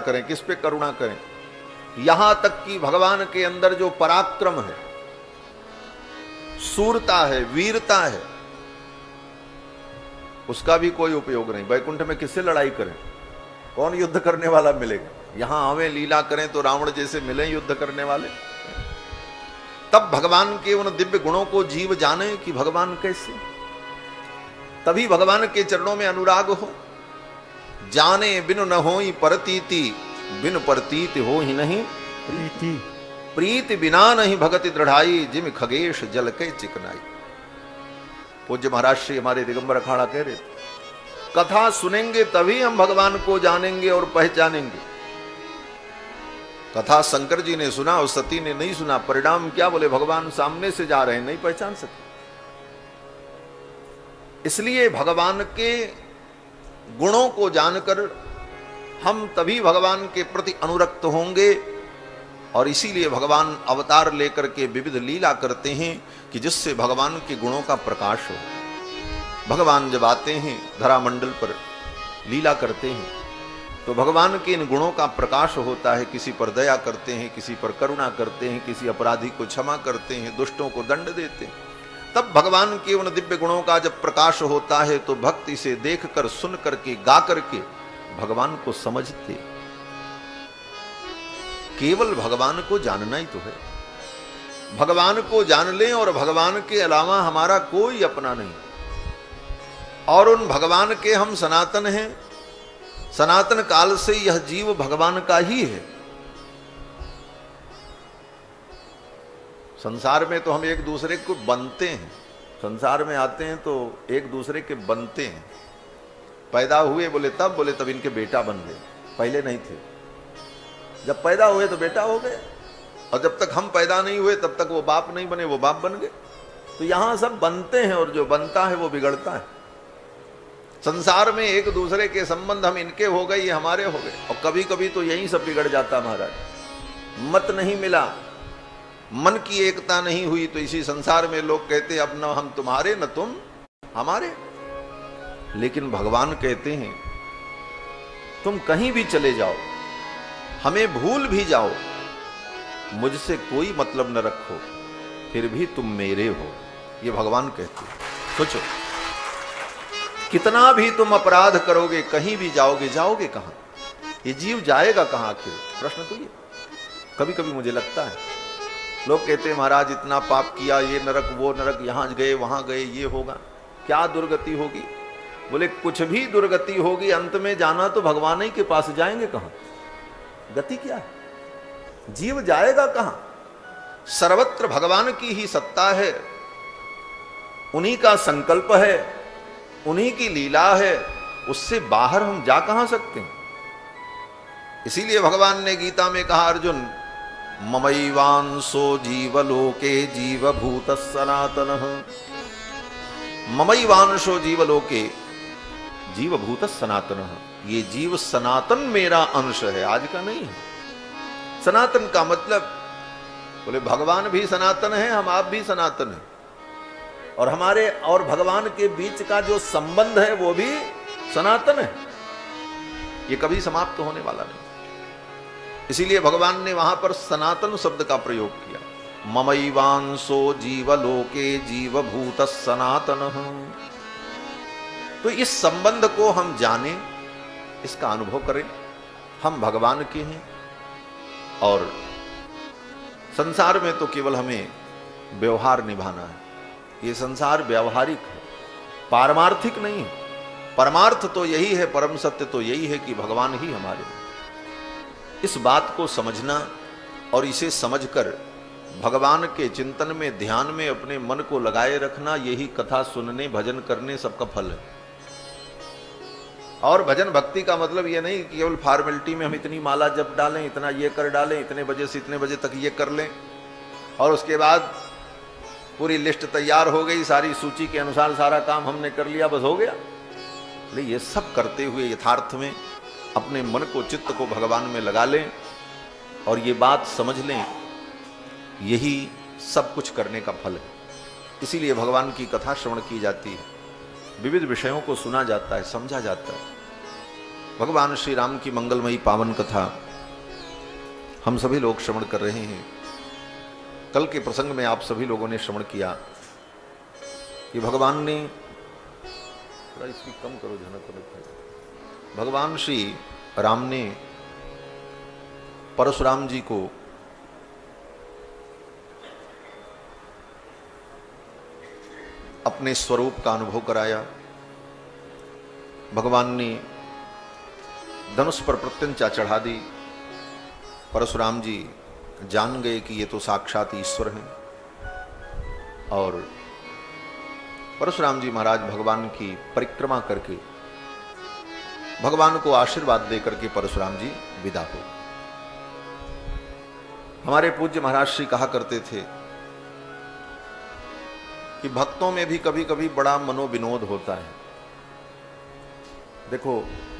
करें, किस पे करुणा करें। यहां तक कि भगवान के अंदर जो पराक्रम है, शूरता है, वीरता है, उसका भी कोई उपयोग नहीं। वैकुंठ में किससे लड़ाई करें, कौन युद्ध करने वाला मिलेगा। यहां हमें लीला करें तो रावण जैसे मिले युद्ध करने वाले। तब भगवान के उन दिव्य गुणों को जीव जाने कि भगवान कैसे, तभी भगवान के चरणों में अनुराग हो। जाने बिनु न होई परतीति, बिनु परतीति हो ही नहीं प्रीति, प्रीति बिना नहीं भगति दृढ़ाई, जिम खगेश जल के चिकनाई। पूज्य महाराज श्री हमारे दिगंबर अखाड़ा कह रहे थे, कथा सुनेंगे तभी हम भगवान को जानेंगे और पहचानेंगे। कथा शंकर जी ने सुना और सती ने नहीं सुना, परिणाम क्या, बोले भगवान सामने से जा रहे हैं, नहीं पहचान सके। इसलिए भगवान के गुणों को जानकर हम तभी भगवान के प्रति अनुरक्त होंगे। और इसीलिए भगवान अवतार लेकर के विविध लीला करते हैं कि जिससे भगवान के गुणों का प्रकाश हो। भगवान जब आते हैं धरा मंडल पर लीला करते हैं तो भगवान के इन गुणों का प्रकाश होता है। किसी पर दया करते हैं, किसी पर करुणा करते हैं, किसी अपराधी को क्षमा करते हैं, दुष्टों को दंड देते हैं। तब भगवान के उन दिव्य गुणों का जब प्रकाश होता है तो भक्ति से देख कर, सुन करके, गा करके भगवान को समझते। केवल भगवान को जानना ही तो है। भगवान को जान लें और भगवान के अलावा हमारा कोई अपना नहीं। और उन भगवान के हम सनातन हैं। सनातन काल से यह जीव भगवान का ही है। संसार में तो हम एक दूसरे को बनते हैं, संसार में आते हैं तो एक दूसरे के बनते हैं। पैदा हुए बोले तब इनके बेटा बन गए, पहले नहीं थे। जब पैदा हुए तो बेटा हो गए, और जब तक हम पैदा नहीं हुए तब तक वो बाप नहीं बने, वो बाप बन गए। तो यहां सब बनते हैं और जो बनता है वो बिगड़ता है। संसार में एक दूसरे के संबंध हम इनके हो गए, ये हमारे हो गए, और कभी कभी तो यही सब बिगड़ जाता महाराज। मत नहीं मिला, मन की एकता नहीं हुई, तो इसी संसार में लोग कहते अब न हम तुम्हारे न तुम हमारे। लेकिन भगवान कहते हैं तुम कहीं भी चले जाओ, हमें भूल भी जाओ, मुझसे कोई मतलब न रखो, फिर भी तुम मेरे हो। ये भगवान कहते हैं। सोचो, कितना भी तुम अपराध करोगे, कहीं भी जाओगे कहां? ये जीव जाएगा कहां आखिर? प्रश्न तो ये कभी कभी मुझे लगता है। लोग कहते हैं महाराज इतना पाप किया, ये नरक वो नरक, यहां गए वहां गए, ये होगा, क्या दुर्गति होगी? बोले कुछ भी दुर्गति होगी, अंत में जाना तो भगवान ही के पास, जाएंगे कहां? गति क्या है? जीव जाएगा कहां? सर्वत्र भगवान की ही सत्ता है, उन्हीं का संकल्प है, उन्हीं की लीला है, उससे बाहर हम जा कहां सकते हैं? इसीलिए भगवान ने गीता में कहा, अर्जुन ममैवांसो जीवलोके जीवभूत सनातनः, ममैवांसो जीवलोके जीवभूत सनातनः। ये जीव सनातन मेरा अंश है, आज का नहीं है। सनातन का मतलब, बोले भगवान भी सनातन है, हम आप भी सनातन हैं, और हमारे और भगवान के बीच का जो संबंध है वो भी सनातन है, ये कभी समाप्त होने वाला नहीं। इसीलिए भगवान ने वहां पर सनातन शब्द का प्रयोग किया। ममैवांसो जीवलोके जीवभूत सनातनः। तो इस संबंध को हम जाने, इसका अनुभव करें। हम भगवान के हैं, और संसार में तो केवल हमें व्यवहार निभाना है। ये संसार व्यवहारिक है, पारमार्थिक नहीं है। परमार्थ तो यही है, परम सत्य तो यही है कि भगवान ही हमारे हैं। इस बात को समझना और इसे समझकर भगवान के चिंतन में, ध्यान में अपने मन को लगाए रखना, यही कथा सुनने, भजन करने सबका फल है। और भजन भक्ति का मतलब ये नहीं कि केवल फॉर्मेलिटी में हम इतनी माला जप डालें, इतना ये कर डालें, इतने बजे से इतने बजे तक ये कर लें, और उसके बाद पूरी लिस्ट तैयार हो गई, सारी सूची के अनुसार सारा काम हमने कर लिया, बस हो गया। नहीं, ये सब करते हुए यथार्थ में अपने मन को, चित्त को भगवान में लगा लें और ये बात समझ लें, यही सब कुछ करने का फल है। इसीलिए भगवान की कथा श्रवण की जाती है, विविध विषयों को सुना जाता है, समझा जाता है। भगवान श्री राम की मंगलमयी पावन कथा हम सभी लोग श्रवण कर रहे हैं। कल के प्रसंग में आप सभी लोगों ने श्रवण किया कि भगवान ने, थोड़ा इसकी कम करो झनक, भगवान श्री राम ने परशुराम जी को अपने स्वरूप का अनुभव कराया। भगवान ने धनुष पर प्रत्यंचा चढ़ा दी। परशुराम जी जान गए कि ये तो साक्षात ईश्वर हैं और परशुराम जी महाराज भगवान की परिक्रमा करके भगवान को आशीर्वाद देकर के परशुराम जी विदा हो। हमारे पूज्य महाराज श्री कहा करते थे कि भक्तों में भी कभी कभी बड़ा मनोविनोद होता है। देखो,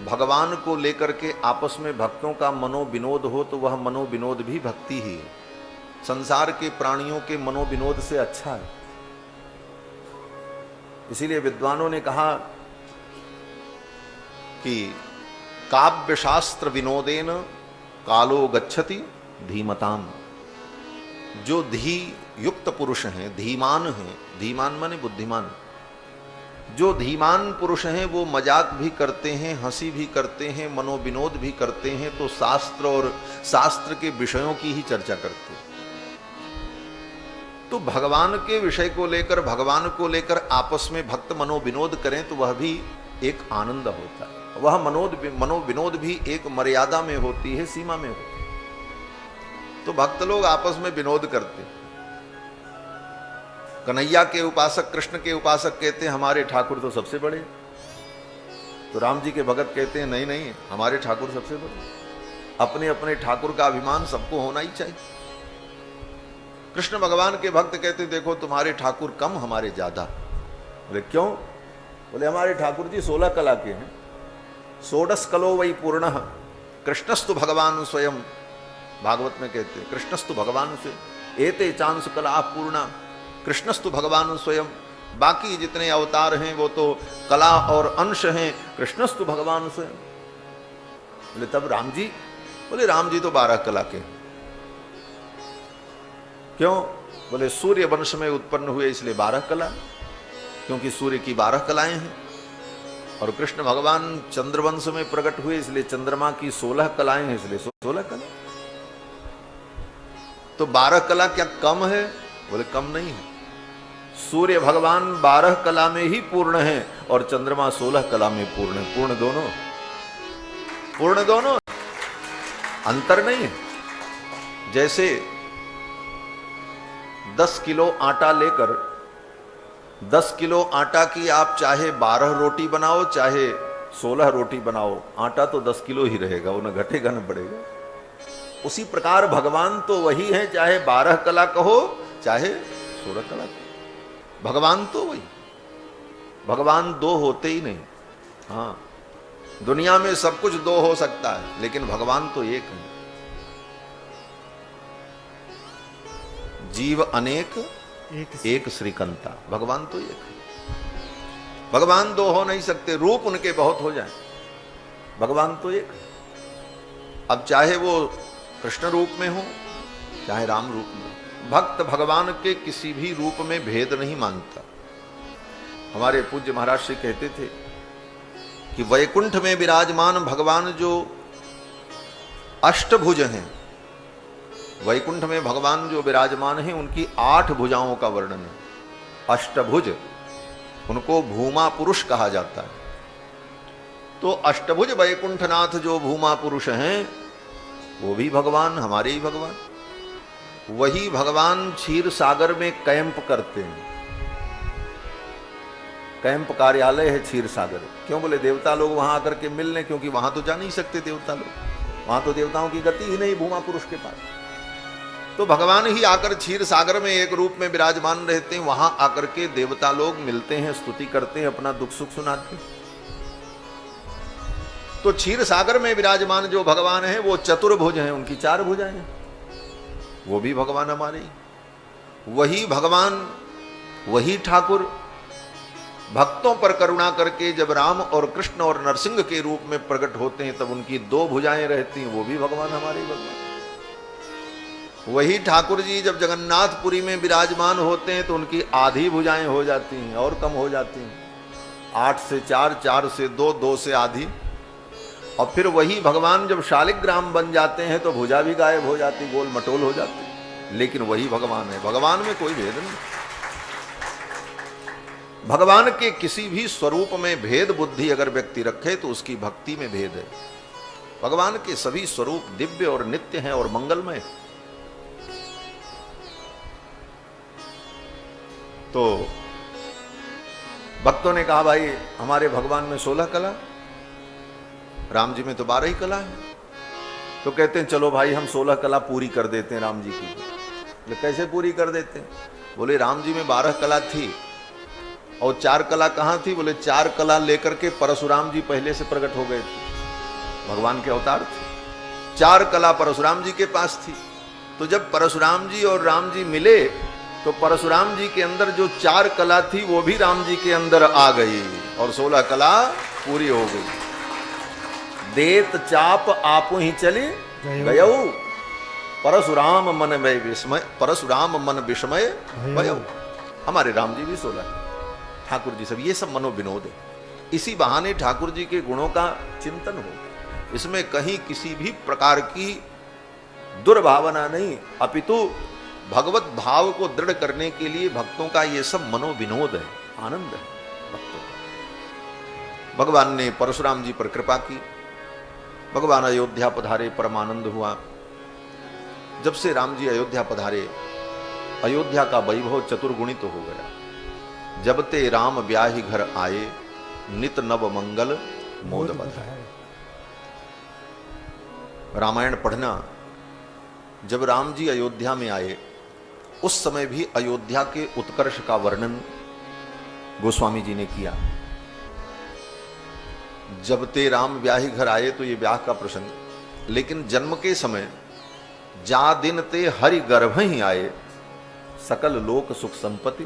भगवान को लेकर के आपस में भक्तों का मनोविनोद हो तो वह मनोविनोद भी भक्ति ही है। संसार के प्राणियों के मनोविनोद से अच्छा है। इसीलिए विद्वानों ने कहा कि काव्य शास्त्र विनोदेन कालो गच्छति धीमताम। जो धी युक्त पुरुष हैं, धीमान हैं, धीमान माने बुद्धिमान, जो धीमान पुरुष हैं वो मजाक भी करते हैं, हंसी भी करते हैं, मनोविनोद भी करते हैं, तो शास्त्र और शास्त्र के विषयों की ही चर्चा करते हैं। तो भगवान के विषय को लेकर, भगवान को लेकर आपस में भक्त मनोविनोद करें तो वह भी एक आनंद होता है। वह मनोविनोद भी एक मर्यादा में होती है, सीमा में होती है। तो भक्त लोग आपस में विनोद करते हैं। कन्हैया के उपासक, कृष्ण के उपासक कहते हैं हमारे ठाकुर तो सबसे बड़े। तो राम जी के भगत कहते हैं नहीं नहीं, हमारे ठाकुर सबसे बड़े। अपने अपने ठाकुर का अभिमान सबको होना ही चाहिए। कृष्ण भगवान के भक्त कहते देखो तुम्हारे ठाकुर कम, हमारे ज्यादा। बोले क्यों? बोले हमारे ठाकुर जी 16 कला के हैं। षोडश कलो वही पूर्ण कृष्णस्तु भगवान स्वयं। भागवत में कहते हैं कृष्णस्तु भगवान स्वयं, एते चांस कला पूर्णा कृष्णस्तु भगवान स्वयं। बाकी जितने अवतार हैं वो तो कला और अंश हैं, कृष्णस्तु भगवान स्वयं। बोले तब राम जी? बोले राम जी तो 12 कला के हैं। क्यों? बोले सूर्य वंश में उत्पन्न हुए इसलिए 12 कला, क्योंकि सूर्य की 12 कलाएं हैं। और कृष्ण भगवान चंद्रवंश में प्रकट हुए इसलिए चंद्रमा की 16 कलाएं हैं, इसलिए 16 कला। तो 12 कला क्या कम है? बोले कम नहीं है। सूर्य भगवान 12 कला में ही पूर्ण है और चंद्रमा 16 कला में पूर्ण है। पूर्ण दोनों, पूर्ण दोनों, अंतर नहीं है। जैसे 10 किलो आटा लेकर 10 किलो आटा की आप चाहे 12 रोटी बनाओ चाहे 16 रोटी बनाओ, आटा तो 10 किलो ही रहेगा, वो न घटेगा न बढ़ेगा। उसी प्रकार भगवान तो वही है, चाहे 12 कला कहो चाहे 16 कला कहो, भगवान तो वही। भगवान दो होते ही नहीं। हाँ, दुनिया में सब कुछ दो हो सकता है लेकिन भगवान तो एक है। जीव अनेक एक श्रीकंता, भगवान तो एक है। भगवान दो हो नहीं सकते, रूप उनके बहुत हो जाए, भगवान तो एक है। अब चाहे वो कृष्ण रूप में हो चाहे राम रूप में हो, भक्त भगवान के किसी भी रूप में भेद नहीं मानता। हमारे पूज्य महाराज श्री कहते थे कि वैकुंठ में विराजमान भगवान जो अष्टभुज हैं, वैकुंठ में भगवान जो विराजमान हैं उनकी 8 भुजाओं का वर्णन है। अष्टभुज, उनको भूमा पुरुष कहा जाता है। तो अष्टभुज वैकुंठनाथ जो भूमा पुरुष हैं वो भी भगवान, हमारे ही भगवान। वही भगवान क्षीर सागर में कैंप करते हैं। कैंप कार्यालय है क्षीर सागर। क्यों? बोले देवता लोग वहां आकर के मिल लें, क्योंकि वहां तो जा नहीं सकते देवता लोग, वहां तो देवताओं की गति ही नहीं भूमा पुरुष के पास। तो भगवान ही आकर क्षीर सागर में एक रूप में विराजमान रहते हैं। वहां आकर के देवता लोग मिलते हैं, स्तुति करते हैं, अपना दुख सुख सुनाते हैं। तो क्षीर सागर में विराजमान जो भगवान है वो चतुर्भुज हैं, उनकी 4 भुजाएं हैं। वो भी भगवान हमारे ही। वही भगवान, वही ठाकुर भक्तों पर करुणा करके जब राम और कृष्ण और नरसिंह के रूप में प्रकट होते हैं तब उनकी दो भुजाएं रहती हैं, वो भी भगवान हमारे भगवान। वही ठाकुर जी जब जगन्नाथपुरी में विराजमान होते हैं तो उनकी आधी भुजाएं हो जाती हैं और कम हो जाती हैं, 8 से 4, 4 से 2, 2 से आधी। और फिर वही भगवान जब शालिग्राम बन जाते हैं तो भुजा भी गायब हो जाती, गोल मटोल हो जाती, लेकिन वही भगवान है। भगवान में कोई भेद नहीं। भगवान के किसी भी स्वरूप में भेद बुद्धि अगर व्यक्ति रखे तो उसकी भक्ति में भेद है। भगवान के सभी स्वरूप दिव्य और नित्य हैं और मंगलमय। तो भक्तों ने कहा भाई हमारे भगवान में 16 कला, राम जी में तो 12 ही कला है। तो कहते हैं चलो भाई हम 16 कला पूरी कर देते हैं राम जी की। बोले कैसे पूरी कर देते हैं? बोले राम जी में 12 कला थी और 4 कला कहाँ थी? बोले 4 कला लेकर के परशुराम जी पहले से प्रकट हो गए थे, भगवान के अवतार थे। 4 कला परशुराम जी के पास थी। तो जब परशुराम जी और राम जी मिले तो परशुराम जी के अंदर जो 4 कला थी वो भी राम जी के अंदर आ गई और 16 कला पूरी हो गई। देत चाप आपो ही चले गयौ, परशुराम मन विस्मय, परशुराम मन विस्मय भयौ। हमारे राम जी भी 16 ठाकुर जी सब, ये सब मनोविनोद है। इसी बहाने ठाकुर जी के गुणों का चिंतन हो। इसमें कहीं किसी भी प्रकार की दुर्भावना नहीं, अपितु भगवत भाव को दृढ़ करने के लिए भक्तों का ये सब मनोविनोद है, आनंद है भक्तों का। भगवान ने परशुराम जी पर कृपा की, भगवान अयोध्या पधारे, परमानंद हुआ। जब से राम जी अयोध्या पधारे अयोध्या का वैभव चतुर्गुणित तो हो गया। जब ते राम ब्याहि घर आए, नित नव मंगल मोद बधाए। रामायण पढ़ना, जब राम जी अयोध्या में आए उस समय भी अयोध्या के उत्कर्ष का वर्णन गोस्वामी जी ने किया। जब ते राम ब्याहि घर आए तो ये ब्याह का प्रसंग, लेकिन जन्म के समय जा दिन ते हरि गर्भ ही आए, सकल लोक सुख संपत्ति।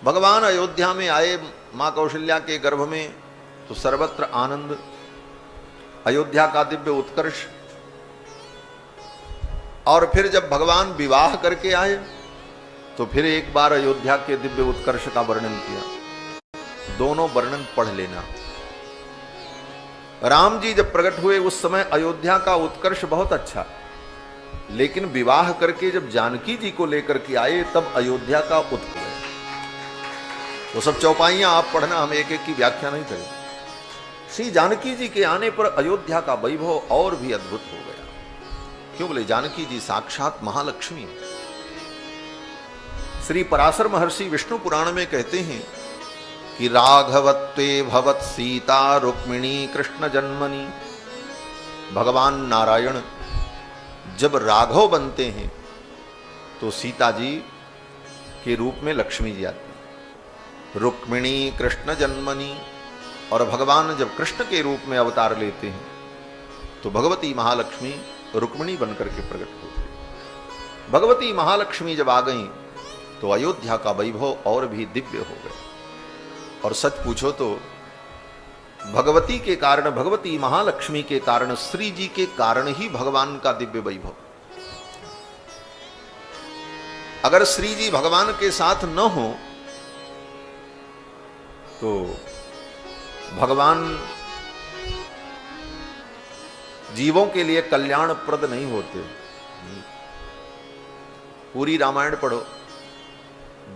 भगवान अयोध्या में आए मां कौशल्या के गर्भ में तो सर्वत्र आनंद, अयोध्या का दिव्य उत्कर्ष। और फिर जब भगवान विवाह करके आए तो फिर एक बार अयोध्या के दिव्य उत्कर्ष का वर्णन किया। दोनों वर्णन पढ़ लेना। राम जी जब प्रकट हुए उस समय अयोध्या का उत्कर्ष बहुत अच्छा, लेकिन विवाह करके जब जानकी जी को लेकर के आए तब अयोध्या का उत्कर्ष। वो सब चौपाइयां आप पढ़ना, हम एक एक की व्याख्या नहीं करें। श्री जानकी जी के आने पर अयोध्या का वैभव और भी अद्भुत हो गया। क्यों? बोले जानकी जी साक्षात महालक्ष्मी। श्री पराशर महर्षि विष्णु पुराण में कहते हैं कि राघवत्वे भवत सीता रुक्मिणी कृष्ण जन्मनि। भगवान नारायण जब राघव बनते हैं तो सीता जी के रूप में लक्ष्मी जी आती है, रुक्मिणी कृष्ण जन्मनि। और भगवान जब कृष्ण के रूप में अवतार लेते हैं तो भगवती महालक्ष्मी रुक्मिणी बनकर के प्रकट होती। भगवती महालक्ष्मी जब आ गई तो अयोध्या का वैभव और भी दिव्य हो गया। और सच पूछो तो भगवती के कारण, भगवती महालक्ष्मी के कारण, श्री जी के कारण ही भगवान का दिव्य वैभव। अगर श्री जी भगवान के साथ न हो तो भगवान जीवों के लिए कल्याणप्रद नहीं होते। पूरी रामायण पढ़ो,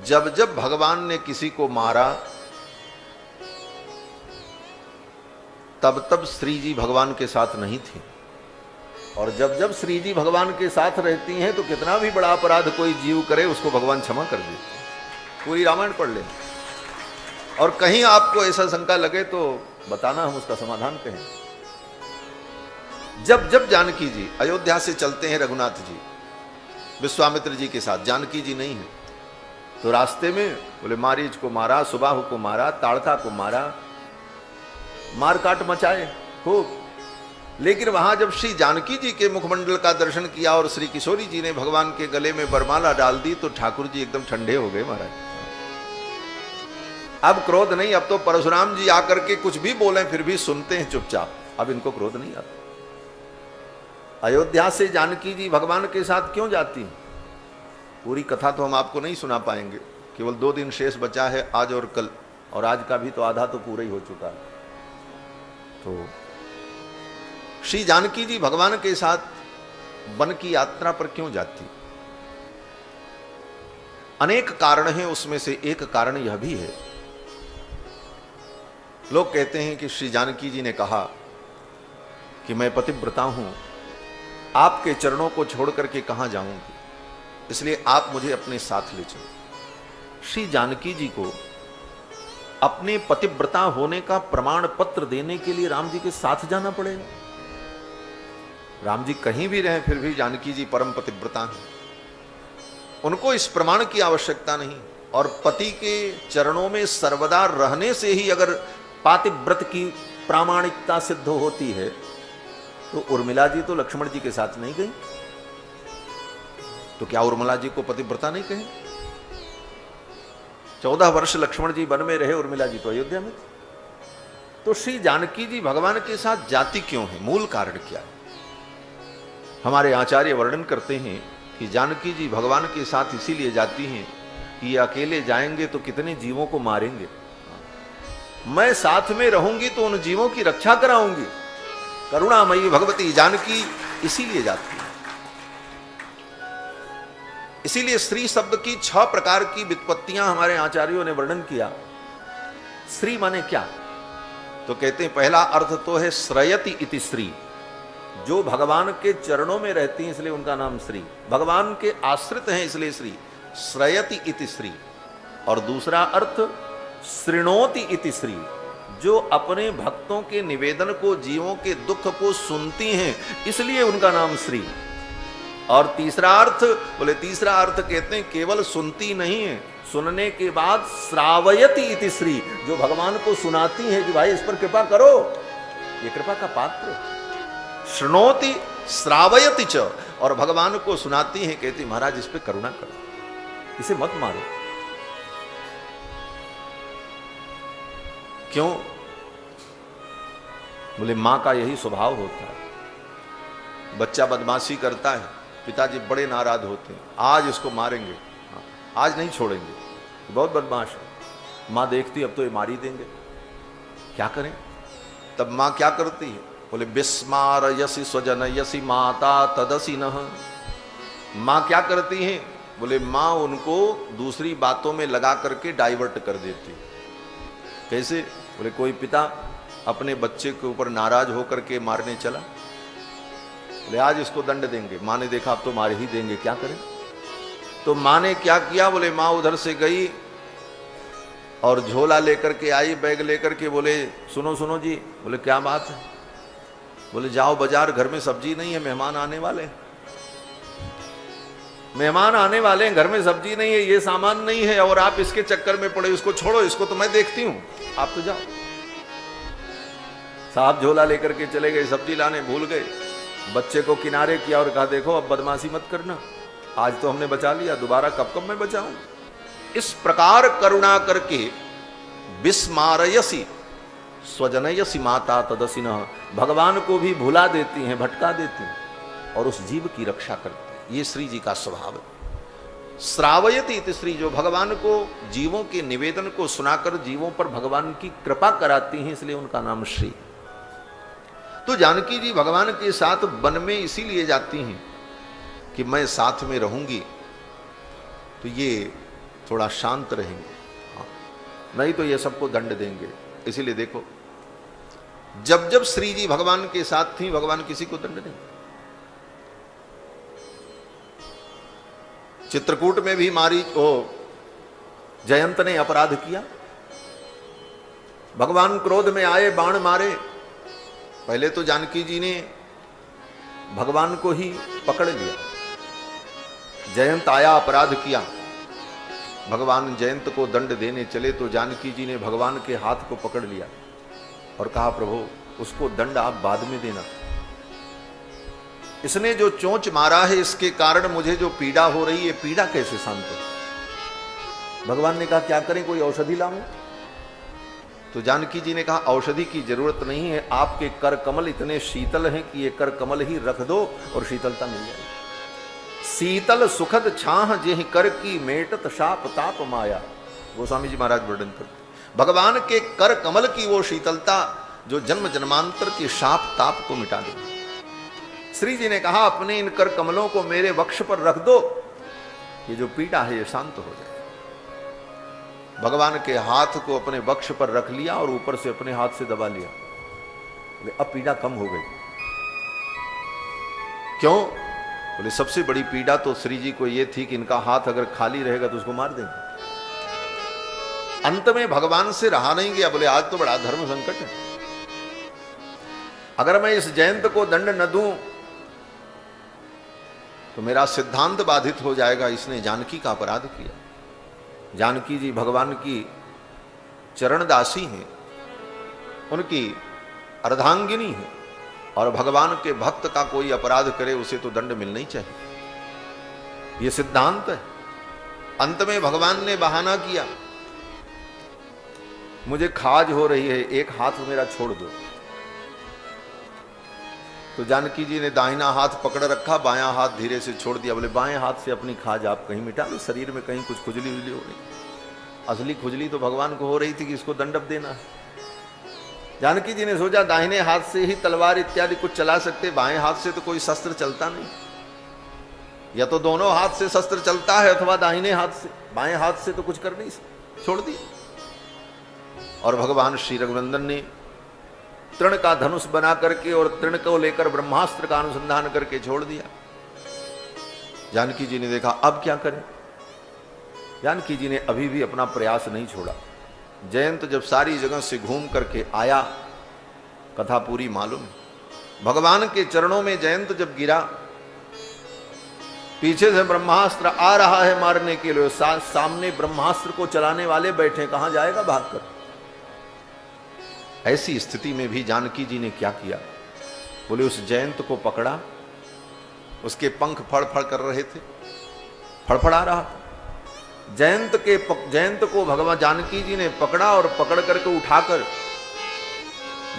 जब जब भगवान ने किसी को मारा तब तब श्री जी भगवान के साथ नहीं थी, और जब जब श्री जी भगवान के साथ रहती हैं तो कितना भी बड़ा अपराध कोई जीव करे उसको भगवान क्षमा कर देते। पूरी रामायण पढ़ लें, और कहीं आपको ऐसा शंका लगे तो बताना, हम उसका समाधान कहें। जब जब जानकी जी अयोध्या से चलते हैं रघुनाथ जी विश्वामित्र जी के साथ, जानकी जी नहीं है, तो रास्ते में बोले मारीच को मारा, सुबाहु को मारा, ताड़का को मारा, मारकाट मचाए खूब। लेकिन वहां जब श्री जानकी जी के मुखमंडल का दर्शन किया और श्री किशोरी जी ने भगवान के गले में बरमाला डाल दी तो ठाकुर जी एकदम ठंडे हो गए महाराज। अब क्रोध नहीं, अब तो परशुराम जी आकर के कुछ भी बोले फिर भी सुनते हैं चुपचाप, अब इनको क्रोध नहीं आता। अयोध्या से जानकी जी भगवान के साथ क्यों जाती हैं? पूरी कथा तो हम आपको नहीं सुना पाएंगे, केवल 2 दिन शेष बचा है, आज और कल, और आज का भी तो आधा तो पूरा ही हो चुका है। तो श्री जानकी जी भगवान के साथ वन की यात्रा पर क्यों जाती? अनेक कारण हैं, उसमें से एक कारण यह भी है, लोग कहते हैं कि श्री जानकी जी ने कहा कि मैं पतिव्रता हूं, आपके चरणों को छोड़ करके कहां जाऊंगी, इसलिए आप मुझे अपने साथ ले चलो। श्री जानकी जी को अपने पतिव्रता होने का प्रमाण पत्र देने के लिए राम जी के साथ जाना पड़ेगा। राम जी कहीं भी रहे फिर भी जानकी जी परम पतिव्रता हैं, उनको इस प्रमाण की आवश्यकता नहीं। और पति के चरणों में सर्वदा रहने से ही अगर पातिव्रत की प्रामाणिकता सिद्ध होती है, तो उर्मिला जी तो लक्ष्मण जी के साथ नहीं गई, तो क्या उर्मिला जी को पतिव्रता नहीं कहें? 14 वर्ष लक्ष्मण जी वन में रहे, उर्मिला जी तो अयोध्या में थी। तो श्री जानकी जी भगवान के साथ जाती क्यों है? मूल कारण क्या है? हमारे आचार्य वर्णन करते हैं कि जानकी जी भगवान के साथ इसीलिए जाती हैं कि ये अकेले जाएंगे तो कितने जीवों को मारेंगे, मैं साथ में रहूंगी तो उन जीवों की रक्षा कराऊंगी। करुणामयी भगवती जानकी इसीलिए जाती है। इसीलिए स्त्री शब्द की 6 प्रकार की व्युत्पत्तियां हमारे आचार्यों ने वर्णन किया। स्त्री माने क्या? तो कहते हैं पहला अर्थ तो है श्रयति इति स्त्री, जो भगवान के चरणों में रहती हैं इसलिए उनका नाम स्त्री, भगवान के आश्रित हैं इसलिए स्त्री, श्रयति इति स्त्री। और दूसरा अर्थ शृणोति इति स्त्री, जो अपने भक्तों के निवेदन को, जीवों के दुख को सुनती हैं इसलिए उनका नाम स्त्री। और तीसरा अर्थ, बोले तीसरा अर्थ कहते हैं केवल सुनती नहीं है, सुनने के बाद श्रावयति इति स्त्री, जो भगवान को सुनाती है कि भाई इस पर कृपा करो, ये कृपा का पात्र। शृणोति श्रावयति च, और भगवान को सुनाती है, कहती महाराज इस पे करुणा करो, इसे मत मारो। क्यों? बोले मां का यही स्वभाव होता है। बच्चा बदमाशी करता है, पिताजी बड़े नाराज होते हैं, आज इसको मारेंगे, आज नहीं छोड़ेंगे, बहुत बदमाश है। मां देखती अब तो ये मार ही देंगे, क्या करें? तब मां क्या करती है? बोले विस्मारयसि स्वजनयसि माता तदसि नः। मां क्या करती हैं? बोले मां उनको दूसरी बातों में लगा करके डाइवर्ट कर देती है। कैसे? बोले कोई पिता अपने बच्चे के ऊपर नाराज होकर के मारने चला, बोले आज इसको दंड देंगे, मां ने देखा अब तो मार ही देंगे, क्या करें? तो मां ने क्या किया? बोले मां उधर से गई और झोला लेकर के आई, बैग लेकर के, बोले सुनो सुनो जी। बोले क्या बात है? बोले जाओ बाजार, घर में सब्जी नहीं है, मेहमान आने वाले, मेहमान आने वाले हैं, घर में सब्जी नहीं है, ये सामान नहीं है, और आप इसके चक्कर में पड़े, इसको छोड़ो, इसको तो मैं देखती हूं, आप तो जाओ। साहब झोला लेकर के चले गए, सब्जी लाने भूल गए, बच्चे को किनारे किया और कहा देखो अब बदमाशी मत करना, आज तो हमने बचा लिया, दोबारा कब कब मैं बचाऊं। इस प्रकार करुणा करके विस्मारयसि स्वजनयसि माता तदसि नः, भगवान को भी भुला देती हैं, भटका देती हैं और उस जीव की रक्षा करती हैं। ये श्री जी का स्वभाव है। श्रावयति इति श्री, जो भगवान को जीवों के निवेदन को सुनाकर जीवों पर भगवान की कृपा कराती हैं, इसलिए उनका नाम श्री। तो जानकी जी भगवान के साथ वन में इसीलिए जाती हैं कि मैं साथ में रहूंगी तो ये थोड़ा शांत रहेंगे, हाँ, नहीं तो ये सबको दंड देंगे। इसीलिए देखो जब जब श्री जी भगवान के साथ थी, भगवान किसी को दंड नहीं। चित्रकूट में भी जयंत ने अपराध किया, भगवान क्रोध में आए, बाण मारे। पहले तो जानकी जी ने भगवान को ही पकड़ लिया, जयंत आया, अपराध किया, भगवान जयंत को दंड देने चले तो जानकी जी ने भगवान के हाथ को पकड़ लिया और कहा प्रभु उसको दंड आप बाद में देना, इसने जो चोंच मारा है इसके कारण मुझे जो पीड़ा हो रही है, पीड़ा कैसे शांत हो। भगवान ने कहा क्या करें, कोई औषधि लाऊं? तो जानकी जी ने कहा औषधि की जरूरत नहीं है, आपके कर कमल इतने शीतल हैं कि ये कर कमल ही रख दो और शीतलता मिल जाएगी। शीतल सुखद छाह जेहि कर की मेटत शाप ताप माया, गोस्वामी जी महाराज वर्णन करते। भगवान के कर कमल की वो शीतलता जो जन्म जन्मांतर के शाप ताप को मिटा दे। श्री जी ने कहा अपने इन कर कमलों को मेरे वक्ष पर रख दो, ये जो पीड़ा है ये शांत हो जाए। भगवान के हाथ को अपने वक्ष पर रख लिया और ऊपर से अपने हाथ से दबा लिया, अब पीड़ा कम हो गई। क्यों? बोले सबसे बड़ी पीड़ा तो श्री जी को ये थी कि इनका हाथ अगर खाली रहेगा तो उसको मार देंगे। अंत में भगवान से रहा नहीं गया, बोले आज तो बड़ा धर्म संकट है, अगर मैं इस जयंत को दंड न दूं तो मेरा सिद्धांत बाधित हो जाएगा। इसने जानकी का अपराध किया। जानकी जी भगवान की चरणदासी हैं, उनकी अर्धांगिनी है, और भगवान के भक्त का कोई अपराध करे उसे तो दंड मिलना ही चाहिए, ये सिद्धांत है। अंत में भगवान ने बहाना किया, मुझे खाज हो रही है, एक हाथ मेरा छोड़ दो। तो जानकी जी ने दाहिना हाथ पकड़ रखा, बायां हाथ धीरे से छोड़ दिया। बोले बाएं हाथ से अपनी खाज आप कहीं मिटा लो, शरीर में कहीं कुछ खुजली उजली हो रही। असली खुजली तो भगवान को हो रही थी कि इसको दंड देना है। जानकी जी ने सोचा दाहिने हाथ से ही तलवार इत्यादि कुछ चला सकते, बाएं हाथ से तो कोई शस्त्र चलता नहीं, या तो दोनों हाथ से शस्त्र चलता है अथवा दाहिने हाथ से, बाएं हाथ से तो कुछ कर नहीं, छोड़ दिया। और भगवान श्री रघुनंदन ने तृण का धनुष बना करके और तृण को लेकर ब्रह्मास्त्र का अनुसंधान करके छोड़ दिया। जानकी जी ने देखा अब क्या करें। जानकी जी ने अभी भी अपना प्रयास नहीं छोड़ा। जयंत जब सारी जगह से घूम करके आया, कथा पूरी मालूम, भगवान के चरणों में जयंत जब गिरा, पीछे से ब्रह्मास्त्र आ रहा है मारने के लिए, सामने ब्रह्मास्त्र को चलाने वाले बैठे, कहां जाएगा भागकर। ऐसी स्थिति में भी जानकी जी ने क्या किया, बोले उस जयंत को पकड़ा, उसके पंख फड़फड़ कर रहे थे, फड़फड़ा रहा था। जयंत को भगवान जानकी जी ने पकड़ा और पकड़ करके उठाकर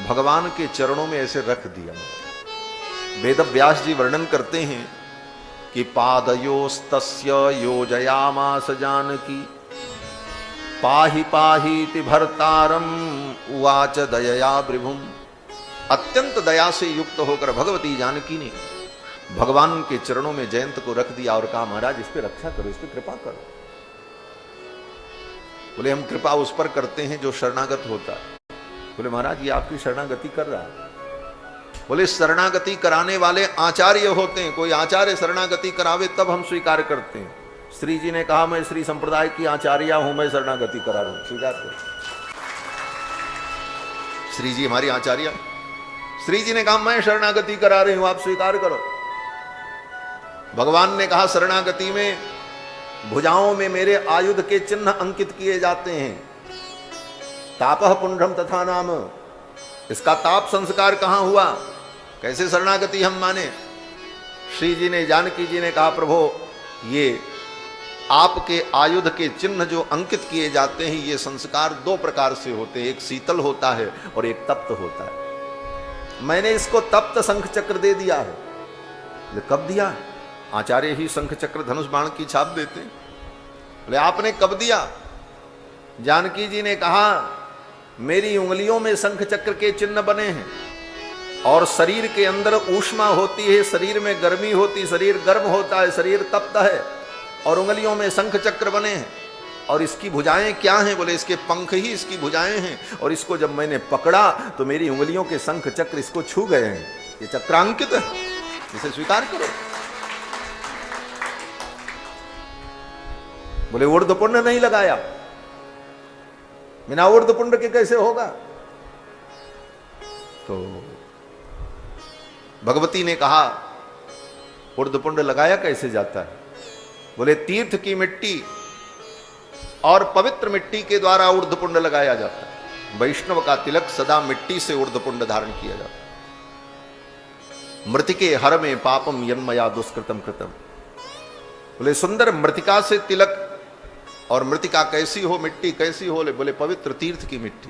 भगवान के चरणों में ऐसे रख दिया। वेद व्यास जी वर्णन करते हैं कि पादयोस्तस्य योजयामास जानकी पाहि पाहीति भर्तारम उवाच दयया विभुम। अत्यंत दया से युक्त होकर भगवती जानकी ने भगवान के चरणों में जयंत को रख दिया और कहा महाराज इस पे रक्षा करो, इस पे कृपा करो। बोले हम कृपा उस पर करते हैं जो शरणागत होता है। बोले महाराज ये आपकी शरणागति कर रहा है। बोले शरणागति कराने वाले आचार्य होते हैं, कोई आचार्य शरणागति करावे तब हम स्वीकार करते हैं। श्री जी ने कहा मैं श्री संप्रदाय की आचार्य हूं, मैं शरणागति करा रहा हूं, स्वीकार करो। श्री जी हमारी आचार्य। श्री जी ने कहा मैं शरणागति करा रही हूं, आप स्वीकार करो। भगवान ने कहा शरणागति में भुजाओं में मेरे आयुध के चिन्ह अंकित किए जाते हैं। तापह पुंड्रम तथा नाम, इसका ताप संस्कार कहां हुआ, कैसे शरणागति हम माने। श्री जी ने जानकी जी ने कहा प्रभु ये आपके आयुध के चिन्ह जो अंकित किए जाते हैं ये संस्कार दो प्रकार से होते हैं, एक शीतल होता है और एक तप्त होता है। मैंने इसको तप्त शंख चक्र दे दिया है। कब दिया? आचार्य ही शंख चक्र धनुष बाण की छाप देते हैं। बोले आपने कब दिया? जानकी जी ने कहा मेरी उंगलियों में शंख चक्र के चिन्ह बने हैं और शरीर के अंदर ऊष्मा होती है, शरीर में गर्मी होती, शरीर गर्म होता है, शरीर तप्त है और उंगलियों में शंख चक्र बने हैं। और इसकी भुजाएं क्या हैं? बोले इसके पंख ही इसकी भुजाएं हैं। और इसको जब मैंने पकड़ा तो मेरी उंगलियों के शंख चक्र इसको छू गए हैं, ये चक्रांकित है, इसे स्वीकार करो। बोले ऊर्ध्वपुंड नहीं लगाया, बिना ऊर्ध्वपुंड के कैसे होगा? तो भगवती ने कहा ऊर्ध्वपुंड लगाया कैसे जाता है? बोले तीर्थ की मिट्टी और पवित्र मिट्टी के द्वारा ऊर्ध्वपुंड लगाया जाता है। वैष्णव का तिलक सदा मिट्टी से ऊर्ध्वपुंड धारण किया जाता है। मृतिके हर में पापम यन्मया दुष्कृतम कृतम। बोले सुंदर मृतिका से तिलक, और मृतिका कैसी हो, मिट्टी कैसी हो? बोले पवित्र तीर्थ की मिट्टी।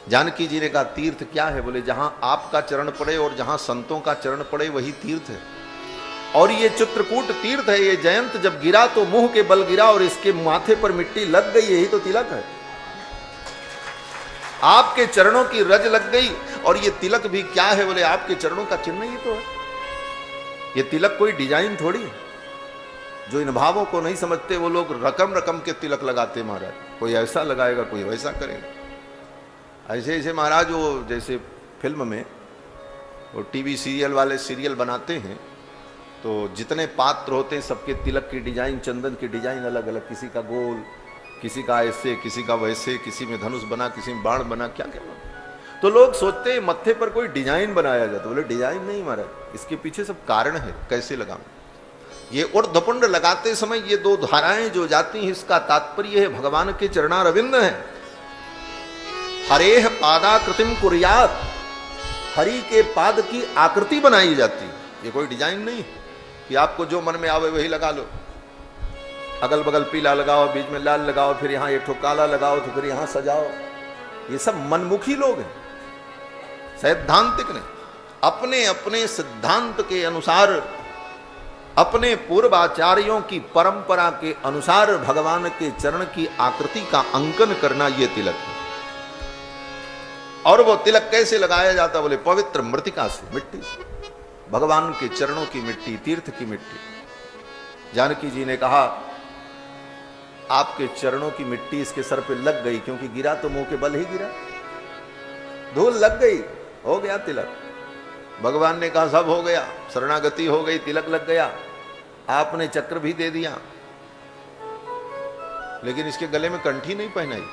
जानकी जी ने कहा तीर्थ क्या है? बोले जहां आपका चरण पड़े और जहां संतों का चरण पड़े वही तीर्थ है। और ये चित्रकूट तीर्थ है। ये जयंत जब गिरा तो मुंह के बल गिरा और इसके माथे पर मिट्टी लग गई, यही तो तिलक है। आपके चरणों की रज लग गई। और ये तिलक भी क्या है? बोले आपके चरणों का चिन्ह ही तो है। ये तिलक कोई डिजाइन थोड़ी है। जो इन भावों को नहीं समझते वो लोग रकम रकम के तिलक लगाते महाराज। कोई ऐसा लगाएगा, कोई वैसा करेगा। ऐसे ऐसे महाराज वो जैसे फिल्म में वो टीवी सीरियल वाले सीरियल बनाते हैं तो जितने पात्र होते हैं सबके तिलक की डिजाइन, चंदन की डिजाइन अलग अलग, किसी का गोल, किसी का ऐसे, किसी का वैसे, किसी में धनुष बना, किसी में बाण बना, क्या क्या बना। तो लोग सोचते हैं मत्थे पर कोई डिजाइन बनाया जाता। बोले डिजाइन नहीं महाराज, इसके पीछे सब कारण है कैसे लगाऊं। ये ऊर्ध्वपुंड लगाते समय ये दो धाराएं जो जाती हैं इसका तात्पर्य है भगवान के चरणारविंद है। हरेह पादाकृतिम कुर्यात, हरि के पाद की आकृति बनाई जाती है। ये कोई डिजाइन नहीं कि आपको जो मन में आवे वही लगा लो। अगल बगल पीला लगाओ, बीच में लाल लगाओ, फिर यहां एक ठो काला लगाओ, तो फिर यहां सजाओ। ये सब मनमुखी लोग हैं, सैद्धांतिक नहीं। अपने अपने सिद्धांत के अनुसार, अपने पूर्वाचार्यों की परंपरा के अनुसार भगवान के चरण की आकृति का अंकन करना यह तिलक है। और वो तिलक कैसे लगाया जाता? बोले पवित्र मृतिका से, मिट्टी से, भगवान के चरणों की मिट्टी, तीर्थ की मिट्टी। जानकी जी ने कहा आपके चरणों की मिट्टी इसके सर पे लग गई, क्योंकि गिरा तो मुंह के बल ही गिरा, धूल लग गई, हो गया तिलक। भगवान ने कहा सब हो गया, शरणागति हो गई, तिलक लग गया, आपने चक्र भी दे दिया, लेकिन इसके गले में कंठी नहीं पहनाई।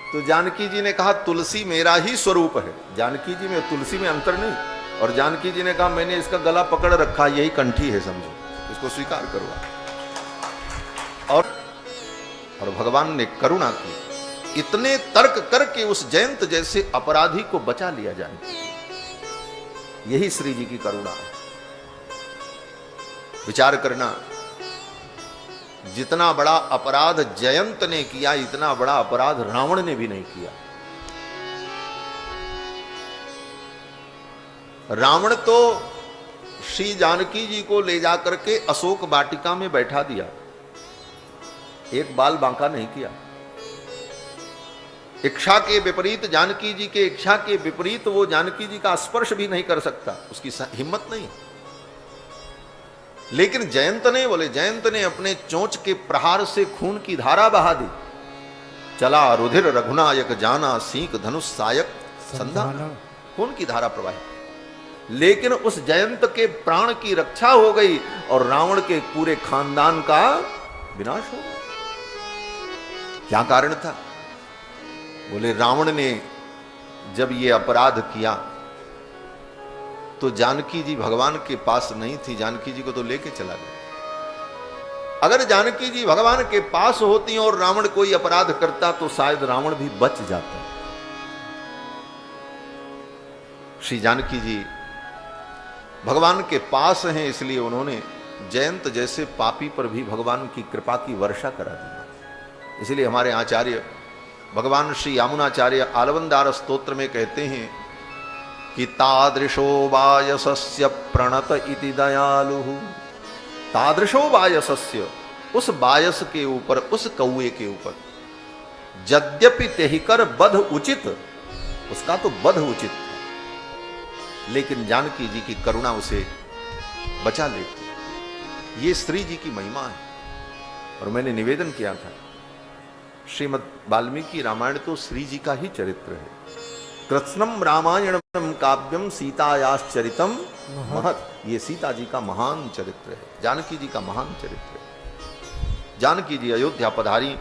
तो जानकी जी ने कहा तुलसी मेरा ही स्वरूप है। जानकी जी में तुलसी में अंतर नहीं। और जानकी जी ने कहा मैंने इसका गला पकड़ रखा, यही कंठी है, समझो, इसको स्वीकार करो। और भगवान ने करुणा की, इतने तर्क करके उस जयंत जैसे अपराधी को बचा लिया जाए। यही श्री जी की करुणा है। विचार करना, जितना बड़ा अपराध जयंत ने किया, इतना बड़ा अपराध रावण ने भी नहीं किया। रावण तो श्री जानकी जी को ले जाकर के अशोक वाटिका में बैठा दिया, एक बाल बांका नहीं किया। इच्छा के विपरीत, जानकी जी के इच्छा के विपरीत वो जानकी जी का स्पर्श भी नहीं कर सकता, उसकी हिम्मत नहीं। लेकिन जयंत ने, बोले जयंत ने अपने चोंच के प्रहार से खून की धारा बहा दी। चला रुधिर रघुनायक जाना, सींक धनुष सायक संधाना, खून की धारा प्रवाहित। लेकिन उस जयंत के प्राण की रक्षा हो गई और रावण के पूरे खानदान का विनाश हो गया। क्या कारण था? बोले रावण ने जब ये अपराध किया तो जानकी जी भगवान के पास नहीं थी, जानकी जी को तो लेके चला गया। अगर जानकी जी भगवान के पास होती और रावण कोई अपराध करता तो शायद रावण भी बच जाता। श्री जानकी जी भगवान के पास हैं, इसलिए उन्होंने जयंत जैसे पापी पर भी भगवान की कृपा की वर्षा करा दी। इसलिए हमारे आचार्य भगवान श्री यामुनाचार्य आलवंदार स्तोत्र में कहते हैं कि तादृशो वायसस्य प्रणत इति दयालु। तादृशो वायसस्य, उस वायस के ऊपर, उस कौए के ऊपर, यद्यपि तेहिकर बध उचित, उसका तो बध उचित था, लेकिन जानकी जी की करुणा उसे बचा लेती। ये श्री जी की महिमा है। और मैंने निवेदन किया था, श्रीमद् वाल्मीकि रामायण तो श्री जी का ही चरित्र है। कृत्स्नम रामायणम काव्यम सीतायाश्चरितम महत्, ये सीता जी का महान चरित्र है, जानकी जी का महान चरित्र है। जानकी जी अयोध्या पधारी।